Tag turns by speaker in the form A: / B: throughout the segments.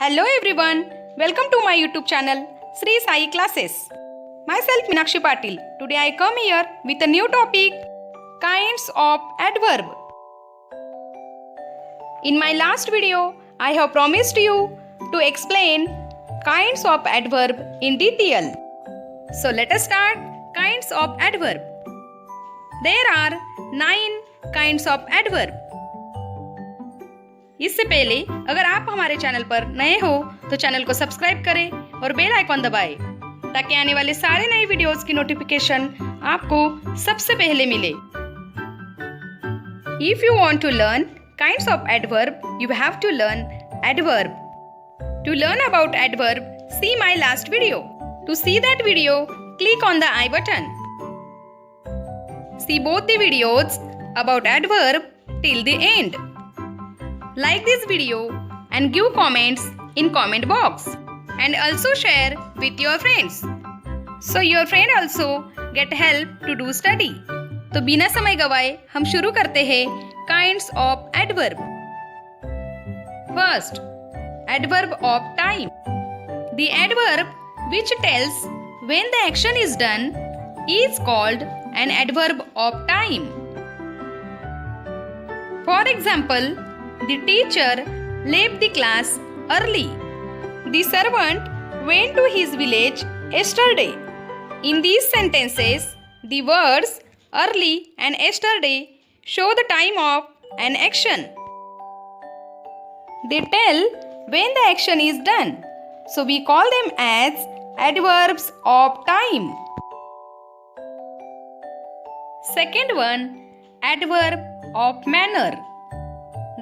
A: Hello everyone, welcome to my YouTube channel Sri Sai Classes. Myself Meenakshi Patil. Today I come here with a new topic, kinds of adverb. In my last video, I have promised you to explain kinds of adverb in detail. So let us start kinds of adverb. There are 9 kinds of adverb. इससे पहले अगर आप हमारे channel पर नए हो तो channel को सब्सक्राइब करें और बेल आइकॉन दबाएं ताकि आने वाले सारे नए वीडियोस की नोटिफिकेशन आपको सबसे पहले मिले. If you want to learn kinds of adverb, you have to learn adverb. To learn about adverb, see my last video. To see that video, click on the I button. See both the videos about adverb till the end. Like this video and give comments in comment box and also share with your friends so your friend also get help to do study. तो बिना समय गवाए हम शुरू करते हैं kinds of adverb. First, adverb of time. The adverb which tells when the action is done is called an adverb of time. For example, the teacher left the class early. The servant went to his village yesterday. In these sentences, the words early and yesterday show the time of an action. They tell when the action is done. So we call them as adverbs of time. Second one, adverb of manner.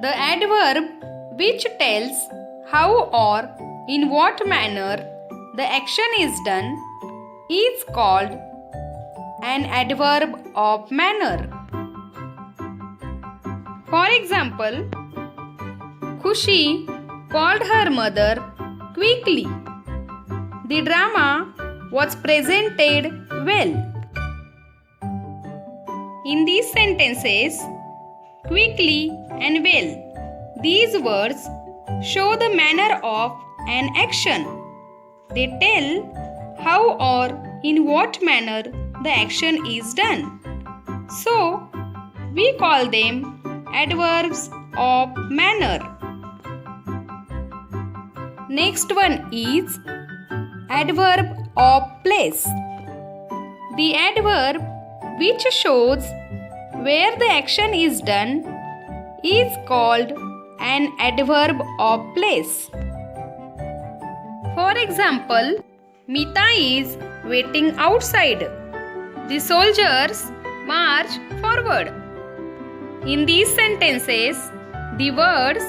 A: The adverb which tells how or in what manner the action is done is called an adverb of manner. For example, Khushi called her mother quickly. The drama was presented well. In these sentences, quickly and well, these words show the manner of an action. They tell how or in what manner the action is done. So, we call them adverbs of manner. Next one is adverb of place. The adverb which shows where the action is done is called an adverb of place. For example, Mita is waiting outside. The soldiers march forward. In these sentences, the words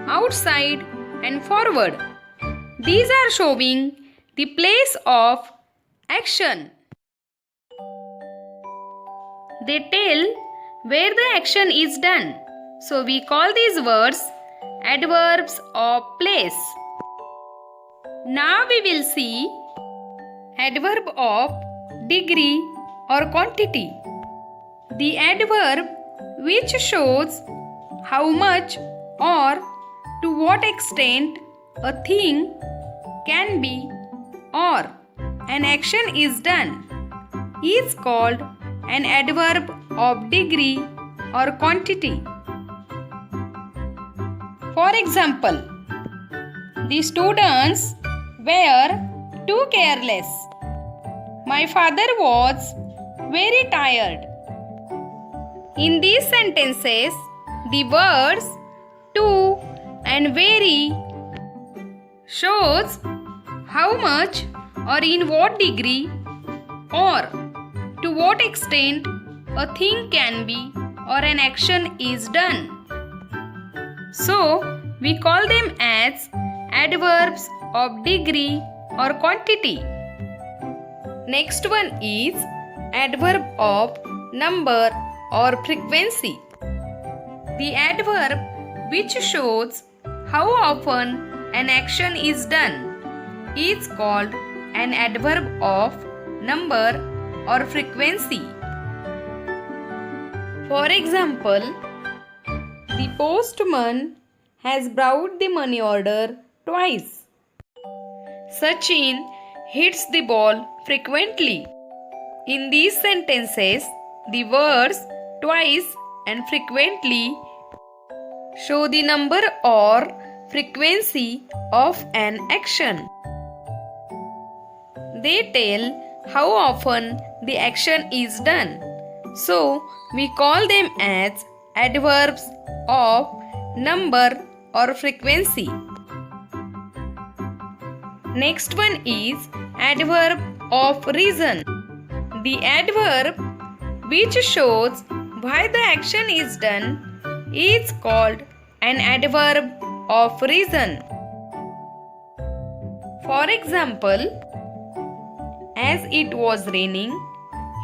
A: outside and forward, these are showing the place of action. They tell where the action is done. So we call these words adverbs of place. Now we will see adverb of degree or quantity. The adverb which shows how much or to what extent a thing can be or an action is done is called an adverb of degree or quantity. For example, the students were too careless. My father was very tired. In these sentences, the words too and very shows how much or in what degree or to what extent a thing can be or an action is done. So, we call them as adverbs of degree or quantity. Next one is adverb of number or frequency. The adverb which shows how often an action is done is called an adverb of number or frequency. For example, the postman has brought the money order twice. Sachin hits the ball frequently. In these sentences, the words twice and frequently show the number or frequency of an action. They tell how often the action is done. So, we call them as adverbs of number or frequency. Next one is adverb of reason. The adverb which shows why the action is done is called an adverb of reason. For example, as it was raining,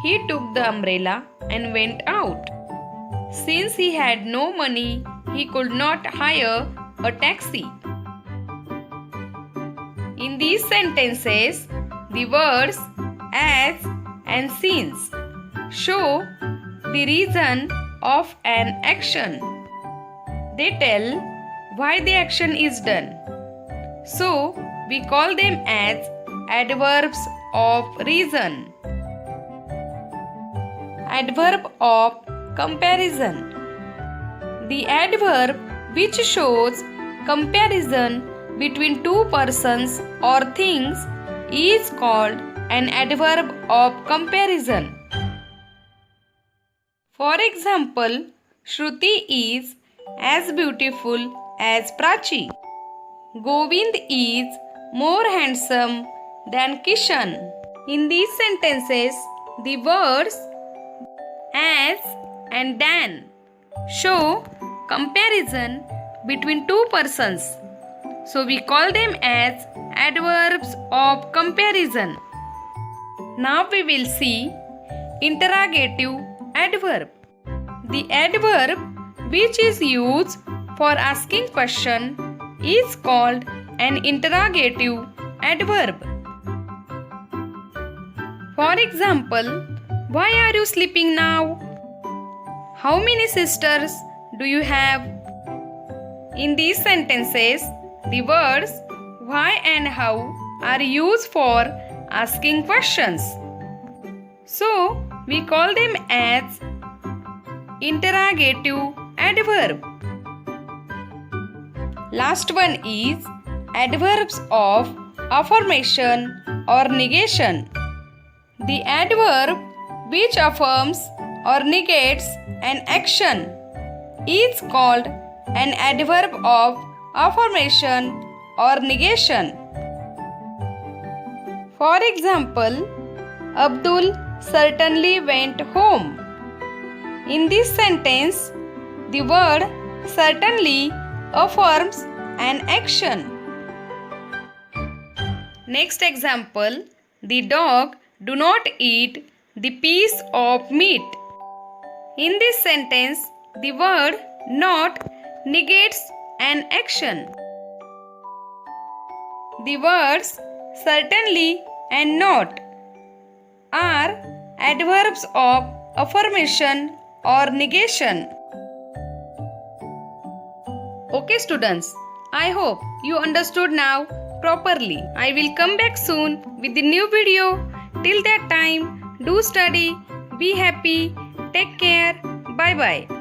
A: he took the umbrella and went out. Since he had no money, he could not hire a taxi. In these sentences, the words as and since show the reason of an action. They tell why the action is done. So, we call them as adverbs of reason. Adverb of comparison. The adverb which shows comparison between two persons or things is called an adverb of comparison. For example, Shruti is as beautiful as Prachi. Govind is more handsome than Kishan. In these sentences, the words as and than show comparison between two persons. So we call them as adverbs of comparison. Now we will see interrogative adverb. The adverb which is used for asking question is called an interrogative adverb. For example, why are you sleeping now? How many sisters do you have? In these sentences, the words why and how are used for asking questions. So, we call them as interrogative adverb. Last one is adverbs of affirmation or negation. The adverb which affirms or negates an action is called an adverb of affirmation or negation. For example, Abdul certainly went home. In this sentence, the word certainly affirms an action. Next example, the dog do not eat the piece of meat. In this sentence, the word not negates an action. The words certainly and not are adverbs of affirmation or negation. Okay students, I hope you understood now properly. I will come back soon with the new video. Till that time, do study, be happy, take care, bye bye.